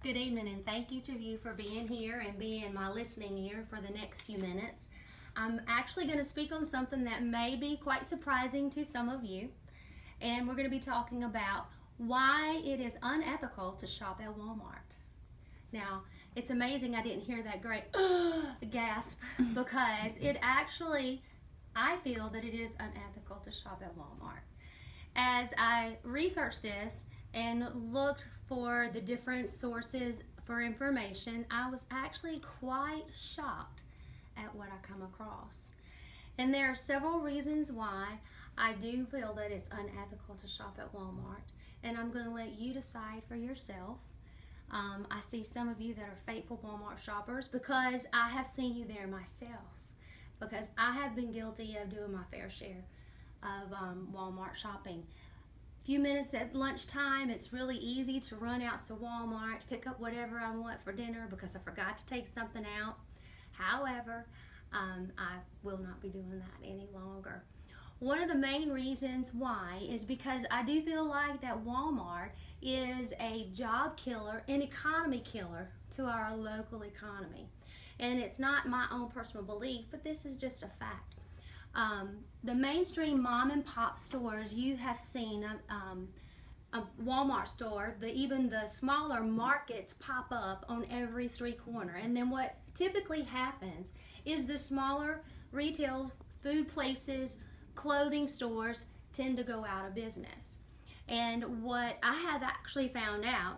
Good evening, and thank each of you for being here and being my listening ear for the next few minutes. I'm actually going to speak on something that may be quite surprising to some of you, and we're going to be talking about why it is unethical to shop at Walmart. Now, it's amazing I didn't hear that great gasp because I feel that it is unethical to shop at Walmart. As I researched this and looked for the different sources for information, I was actually quite shocked at what I come across. And there are several reasons why I do feel that it's unethical to shop at Walmart, and I'm going to let you decide for yourself. I see some of you that are faithful Walmart shoppers because I have seen you there myself, because I have been guilty of doing my fair share of Walmart shopping. Few minutes at lunchtime, it's really easy to run out to Walmart, pick up whatever I want for dinner because I forgot to take something out. However, I will not be doing that any longer. One of the main reasons why is because I do feel like that Walmart is a job killer, an economy killer to our local economy. And it's not my own personal belief, but this is just a fact. The mainstream mom and pop stores, you have seen a Walmart store, even the smaller markets pop up on every street corner. And then what typically happens is the smaller retail food places, clothing stores tend to go out of business. And what I have actually found out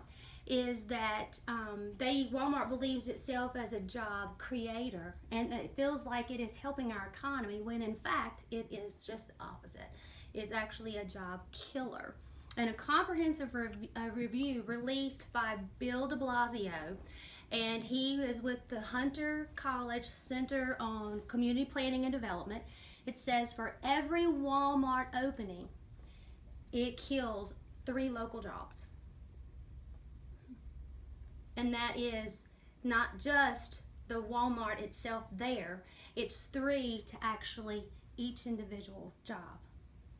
is that Walmart believes itself as a job creator, and it feels like it is helping our economy when in fact it is just the opposite. It's actually a job killer. And a comprehensive review released by Bill de Blasio, and he is with the Hunter College Center on Community Planning and Development. It says for every Walmart opening, it kills 3 local jobs. And that is not just the Walmart itself there, it's 3 to actually each individual job.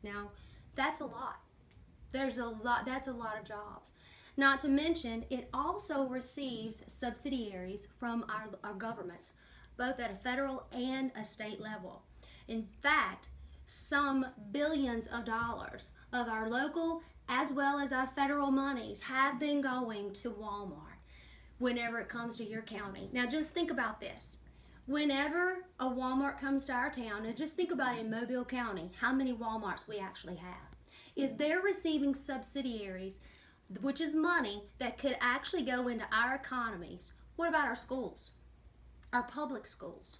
Now, that's a lot. That's a lot of jobs. Not to mention, it also receives subsidiaries from our governments, both at a federal and a state level. In fact, some billions of dollars of our local as well as our federal monies have been going to Walmart whenever it comes to your county. Now just think about this. Whenever a Walmart comes to our town, and just think about in Mobile County, how many Walmarts we actually have. If they're receiving subsidiaries, which is money that could actually go into our economies, what about our schools, our public schools?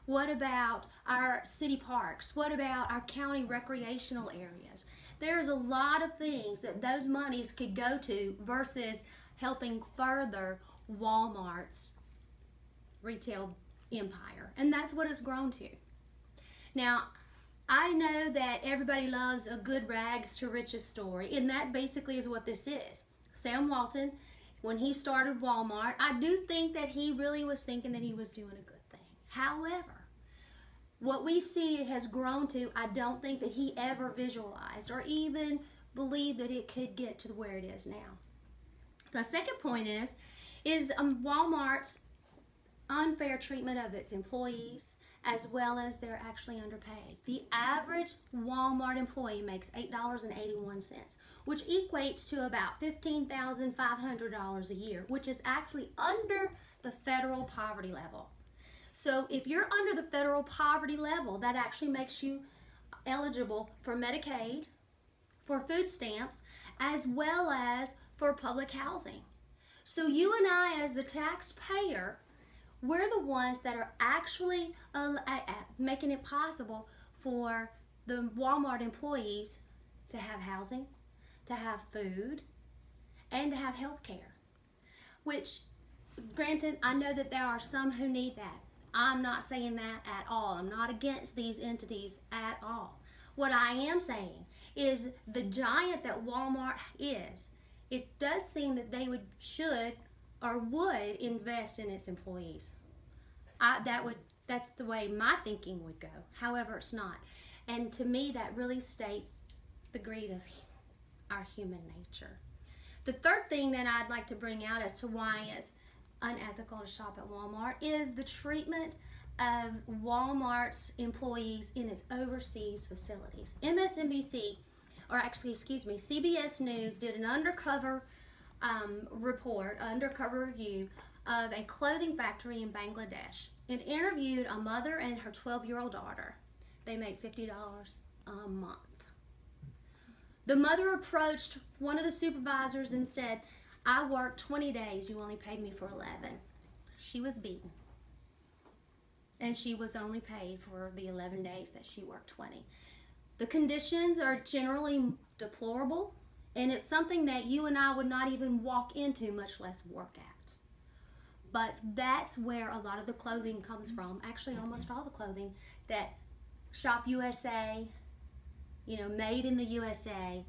What about our city parks? What about our county recreational areas? There's a lot of things that those monies could go to versus helping further Walmart's retail empire. And that's what it's grown to. Now, I know that everybody loves a good rags to riches story, and that basically is what this is. Sam Walton, when he started Walmart, I do think that he really was thinking that he was doing a good thing. However, what we see it has grown to, I don't think that he ever visualized or even believed that it could get to where it is now. The second point is Walmart's unfair treatment of its employees, as well as they're actually underpaid. The average Walmart employee makes $8.81, which equates to about $15,500 a year, which is actually under the federal poverty level. So if you're under the federal poverty level, that actually makes you eligible for Medicaid, for food stamps, as well as for public housing. So you and I, as the taxpayer, we're the ones that are actually making it possible for the Walmart employees to have housing, to have food, and to have health care. Which, granted, I know that there are some who need that. I'm not saying that at all. I'm not against these entities at all. What I am saying is the giant that Walmart is, it does seem that they should invest in its employees. That's the way my thinking would go. However, it's not. And to me, that really states the greed of our human nature. The third thing that I'd like to bring out as to why it's unethical to shop at Walmart is the treatment of Walmart's employees in its overseas facilities. MSNBC, or actually, excuse me, CBS News did an undercover undercover review of a clothing factory in Bangladesh. It interviewed a mother and her 12-year-old daughter. They make $50 a month. The mother approached one of the supervisors and said, I worked 20 days, you only paid me for 11. She was beaten. And she was only paid for the 11 days that she worked 20. The conditions are generally deplorable, and it's something that you and I would not even walk into, much less work at. But that's where a lot of the clothing comes from, actually almost all the clothing that Shop USA, made in the USA.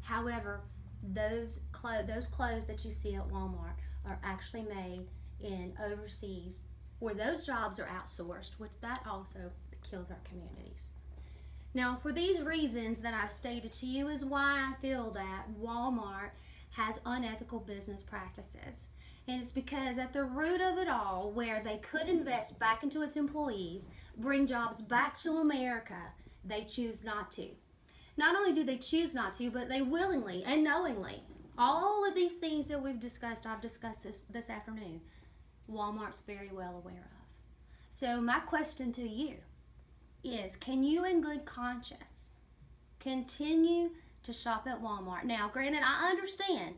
However, those clothes that you see at Walmart are actually made in overseas, where those jobs are outsourced, which that also kills our communities. Now, for these reasons that I've stated to you is why I feel that Walmart has unethical business practices. And it's because at the root of it all, where they could invest back into its employees, bring jobs back to America, they choose not to. Not only do they choose not to, but they willingly and knowingly. All of these things that I've discussed this afternoon, Walmart's very well aware of. So my question to you is, can you in good conscience continue to shop at Walmart? Now, granted, I understand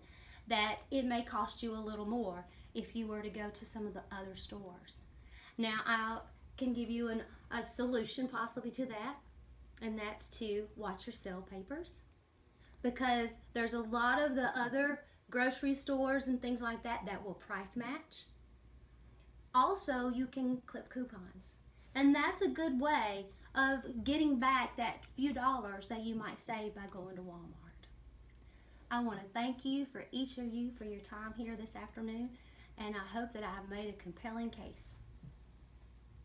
that it may cost you a little more if you were to go to some of the other stores. Now, I can give you a solution possibly to that, and that's to watch your sale papers, because there's a lot of the other grocery stores and things like that that will price match. Also, you can clip coupons, and that's a good way of getting back that few dollars that you might save by going to Walmart. I want to thank you for each of you for your time here this afternoon, and I hope that I have made a compelling case.